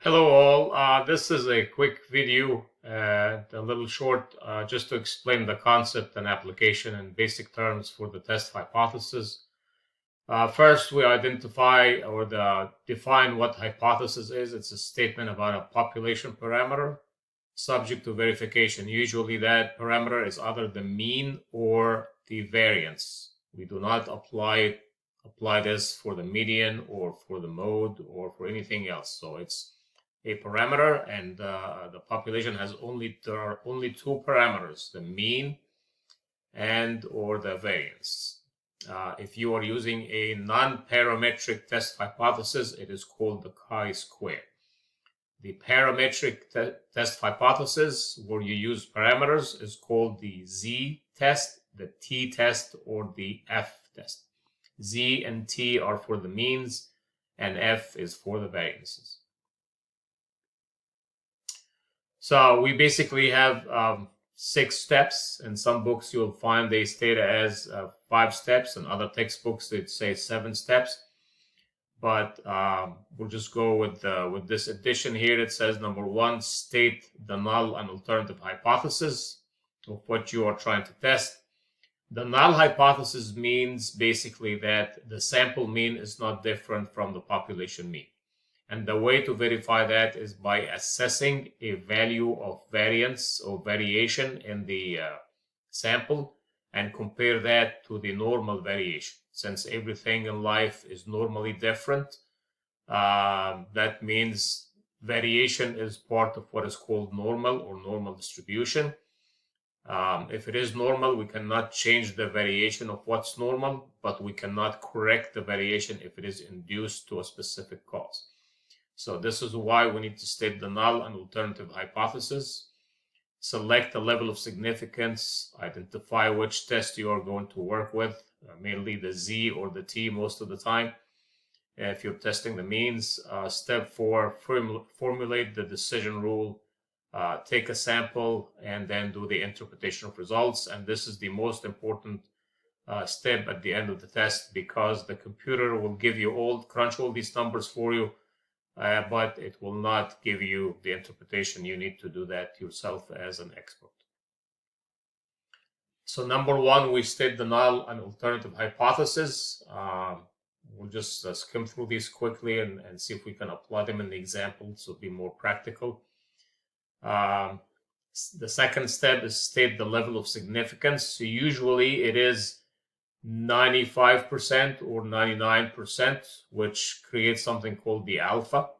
Hello all, this is a quick video, a little short, just to explain the concept and application in basic terms for the test hypothesis. First, we identify or define what hypothesis is. It's a statement about a population parameter subject to verification. Usually that parameter is either the mean or the variance. We do not apply this for the median or for the mode or for anything else. So it's a parameter, and the population has there are only two parameters: the mean and or the variance. If you are using a non-parametric test hypothesis, it is called the chi-square. The parametric test hypothesis, where you use parameters, is called the z-test, the t-test, or the f-test. Z and t are for the means, and f is for the variances. So we basically have 6 steps. In some books, you'll find they state as 5 steps. In other textbooks, they say 7 steps. But we'll just go with this addition here. It says, number 1, state the null and alternative hypothesis of what you are trying to test. The null hypothesis means basically that the sample mean is not different from the population mean. And the way to verify that is by assessing a value of variance or variation in the sample and compare that to the normal variation. Since everything in life is normally different, that means variation is part of what is called normal or normal distribution. If it is normal, we cannot change the variation of what's normal, but we cannot correct the variation if it is induced to a specific cause. So this is why we need to state the null and alternative hypothesis, select the level of significance, identify which test you are going to work with, mainly the Z or the T most of the time. If you're testing the means, step 4, formulate the decision rule, take a sample, and then do the interpretation of results. And this is the most important step at the end of the test, because the computer will crunch all these numbers for you, but it will not give you the interpretation. You need to do that yourself as an expert. So number 1, we state the null and alternative hypothesis. We'll just skim through these quickly and see if we can apply them in the example, so be more practical. The second step is state the level of significance. So usually it is 95% or 99%, which creates something called the alpha.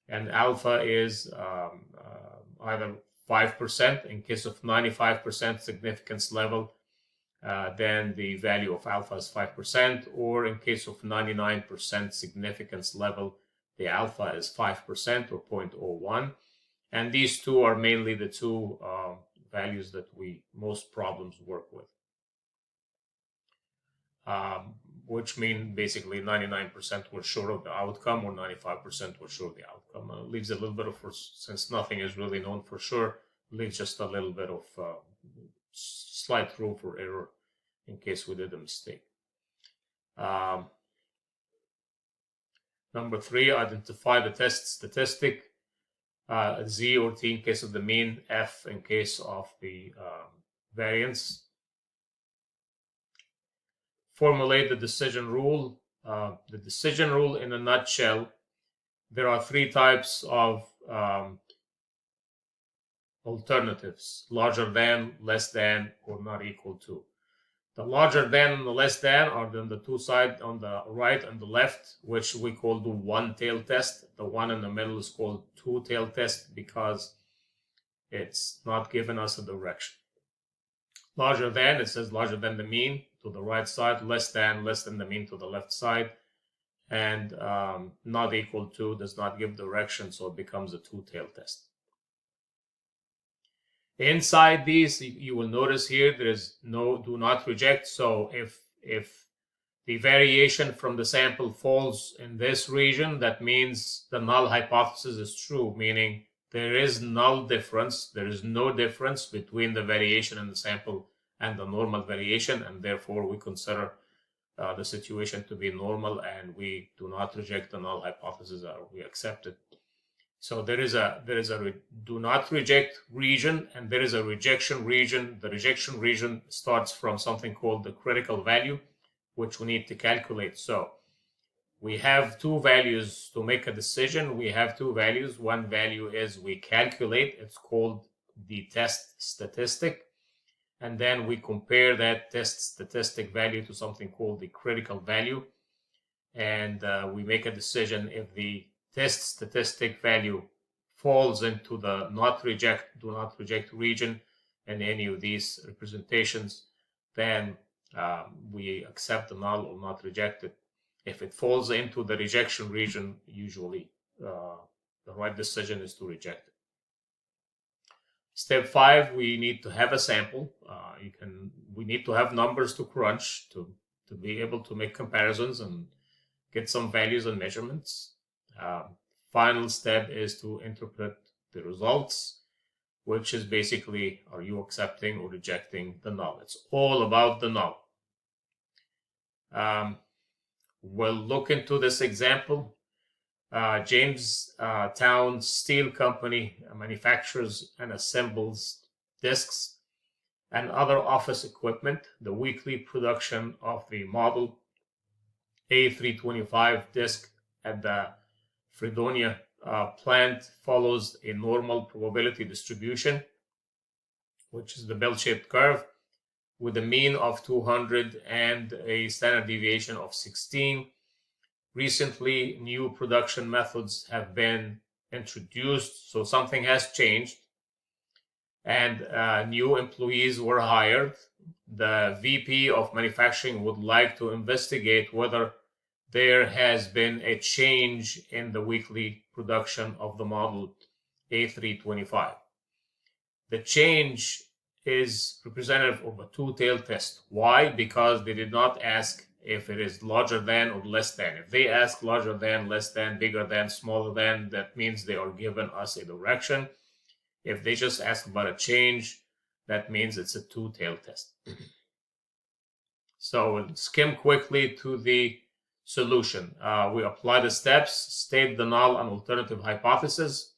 And alpha is either 5%. In case of 95% significance level, then the value of alpha is 5%. Or in case of 99% significance level, the alpha is 5% or 0.01. And these two are mainly the two values that most problems work with. Which mean basically 99% were sure of the outcome or 95% were sure of the outcome. It leaves a little bit of, since nothing is really known for sure, leaves just a little bit of slight room for error in case we did a mistake. Number 3, identify the test statistic, Z or T in case of the mean, F in case of the variance. Formulate the decision rule. The decision rule in a nutshell, there are 3 types of alternatives: larger than, less than, or not equal to. The larger than and the less than are then the two sides on the right and the left, which we call the one-tailed test. The one in the middle is called two-tailed test because it's not giving us a direction. Larger than, it says larger than the mean to the right side, less than the mean to the left side, and not equal to does not give direction, so it becomes a two-tailed test. Inside these, you will notice here there is no do not reject. So if the variation from the sample falls in this region, that means the null hypothesis is true, meaning there is null difference. There is no difference between the variation in the sample and the normal variation, and therefore we consider the situation to be normal, and we do not reject the null hypothesis, or we accept it. So there is a do not reject region, and there is a rejection region. The rejection region starts from something called the critical value, which we need to calculate. So we have two values to make a decision. We have two values. One value is we calculate. It's called the test statistic. And then we compare that test statistic value to something called the critical value. And we make a decision if the test statistic value falls into the do not reject region in any of these representations, then we accept the null or not reject it. If it falls into the rejection region, usually the right decision is to reject it. Step 5, we need to have a sample. We need to have numbers to crunch to be able to make comparisons and get some values and measurements. Final step is to interpret the results, which is basically, are you accepting or rejecting the null? It's all about the null. We'll look into this example. Jamestown Steel Company manufactures and assembles discs and other office equipment. The weekly production of the model A325 disc at the Fredonia plant follows a normal probability distribution, which is the bell-shaped curve, with a mean of 200 and a standard deviation of 16. Recently, new production methods have been introduced, so something has changed, and new employees were hired. The VP of manufacturing would like to investigate whether there has been a change in the weekly production of the model A325. The change is representative of a two-tailed test. Why? Because they did not ask if it is larger than or less than. If they ask larger than, less than, bigger than, smaller than, that means they are giving us a direction. If they just ask about a change, that means it's a two-tailed test. So we'll skim quickly to the solution. We apply the steps, state the null and alternative hypotheses.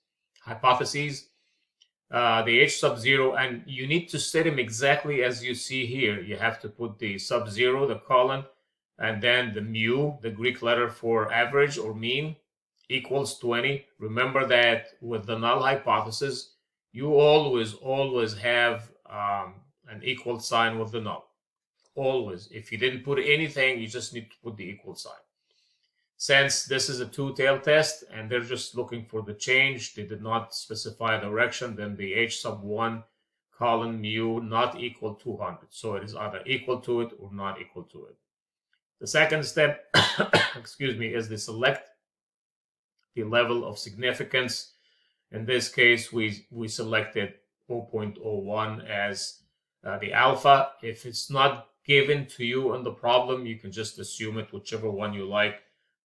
The H sub 0, and you need to state them exactly as you see here. You have to put the sub 0, the colon, and then the mu, the Greek letter for average or mean, equals 20. Remember that with the null hypothesis, you always have an equal sign with the null. Always. If you didn't put anything, you just need to put the equal sign. Since this is a two-tailed test and they're just looking for the change, they did not specify direction, then the H sub 1 colon mu not equal 200. So it is either equal to it or not equal to it. The second step, excuse me, is to select the level of significance. In this case, we selected 0.01 as the alpha. If it's not given to you in the problem, you can just assume it, whichever one you like.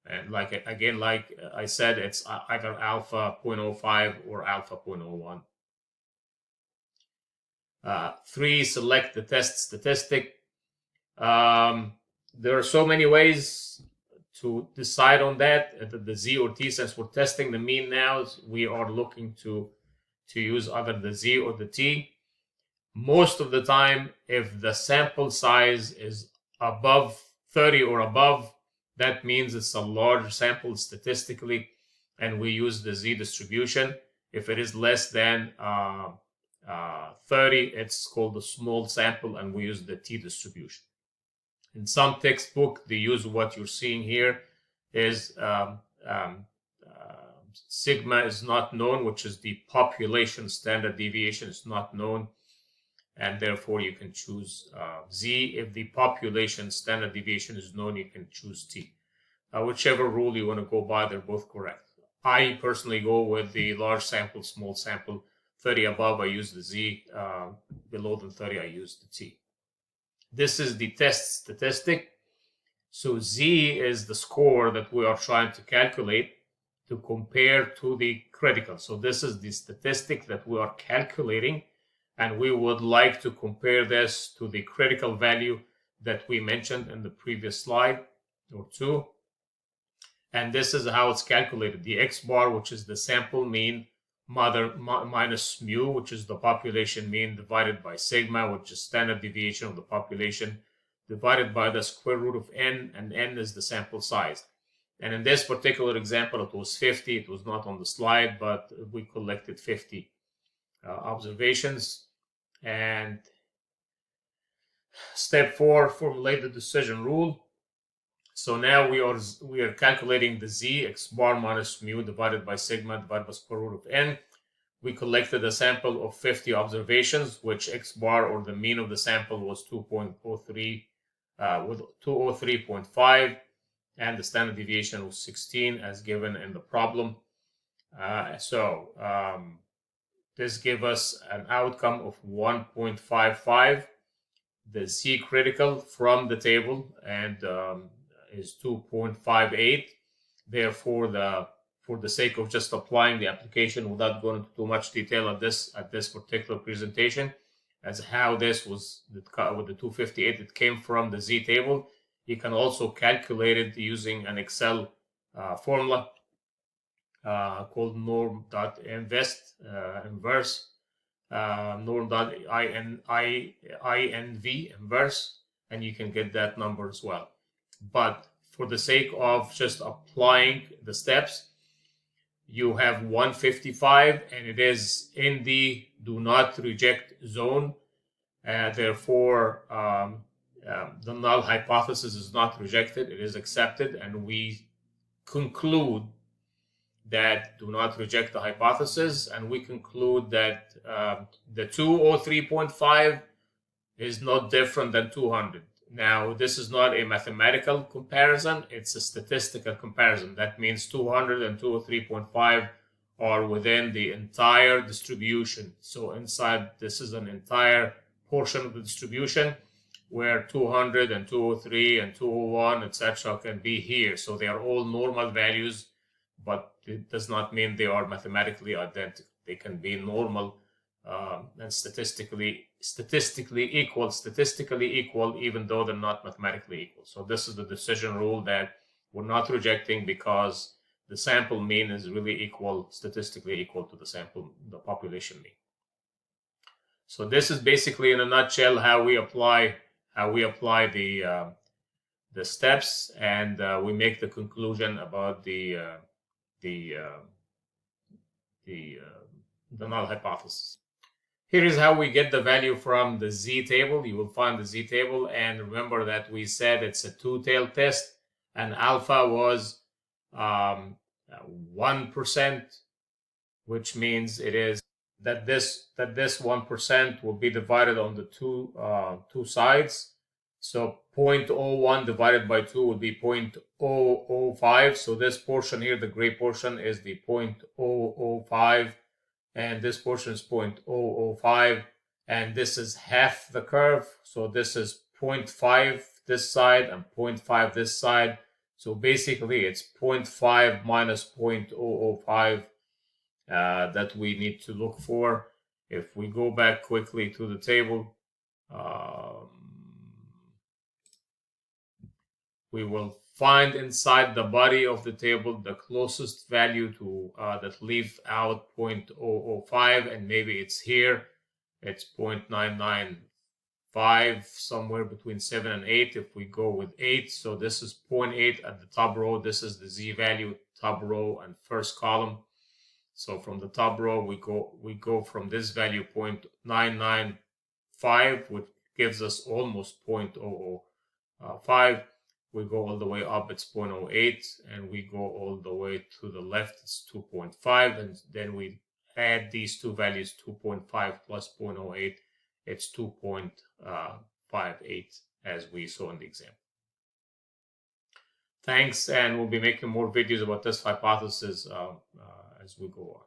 And like I said, it's either alpha 0.05 or alpha 0.01. 3, select the test statistic. There are so many ways to decide on that, the Z or T. Since we're testing the mean now, we are looking to use either the Z or the T. Most of the time, if the sample size is above 30 or above, that means it's a large sample statistically, and we use the Z distribution. If it is less than 30, it's called a small sample, and we use the T distribution. In some textbook, they use what you're seeing here is sigma is not known, which is the population standard deviation is not known, and therefore you can choose Z. If the population standard deviation is known, you can choose T. Whichever rule you want to go by, they're both correct. I personally go with the large sample, small sample. 30 above, I use the Z. Below than 30, I use the T. This is the test statistic. So Z is the score that we are trying to calculate to compare to the critical. So this is the statistic that we are calculating, and we would like to compare this to the critical value that we mentioned in the previous slide or two. And this is how it's calculated. The X bar, which is the sample mean, minus mu, which is the population mean, divided by sigma, which is standard deviation of the population, divided by the square root of n, and n is the sample size. And in this particular example, it was 50. It was not on the slide, but we collected 50 observations. And step 4, formulate the decision rule. So now we are calculating the z, X bar minus mu divided by sigma divided by square root of n. We collected a sample of 50 observations, which X bar, or the mean of the sample, was 2.03 with 203.5, and the standard deviation was 16 as given in the problem. This gave us an outcome of 1.55. The z critical from the table and is 2.58. Therefore, for the sake of just applying the application without going into too much detail at this particular presentation, as how this was with the 258, it came from the z table. You can also calculate it using an Excel formula called norm.inverse, norm.inv inverse, and you can get that number as well. But for the sake of just applying the steps, you have 155, and it is in the do not reject zone. Therefore, the null hypothesis is not rejected, it is accepted, and we conclude that do not reject the hypothesis, and we conclude that the 203.5 is not different than 200. Now, this is not a mathematical comparison, it's a statistical comparison. That means 200 and 203.5 are within the entire distribution. So inside, this is an entire portion of the distribution where 200 and 203 and 201, etc. can be here. So they are all normal values, but it does not mean they are mathematically identical. They can be normal and statistically equal, even though they're not mathematically equal. So this is the decision rule that we're not rejecting, because the sample mean is really statistically equal to the population mean. So this is basically, in a nutshell, how we apply the steps, and we make the conclusion about the null hypothesis. Here is how we get the value from the z table. You will find the z table, and remember that we said it's a two-tailed test, and alpha was 1%, which means it is that this 1% will be divided on the two sides. So 0.01 divided by 2 will be 0.005. So this portion here, the gray portion, is the 0.005, and this portion is 0.005, and this is half the curve. So this is 0.5 this side and 0.5 this side. So basically it's 0.5 minus 0.005 that we need to look for. If we go back quickly to the table, we will find inside the body of the table the closest value to that leave out 0.005, and maybe it's here. It's 0.995, somewhere between 7 and 8. If we go with 8, so this is 0.8 at the top row. This is the z value, top row and first column. So from the top row, we go from this value 0.995, which gives us almost 0.005. We go all the way up, it's 0.08, and we go all the way to the left, it's 2.5, and then we add these two values, 2.5 plus 0.08, it's 2.58, as we saw in the example. Thanks, and we'll be making more videos about this hypothesis as we go on.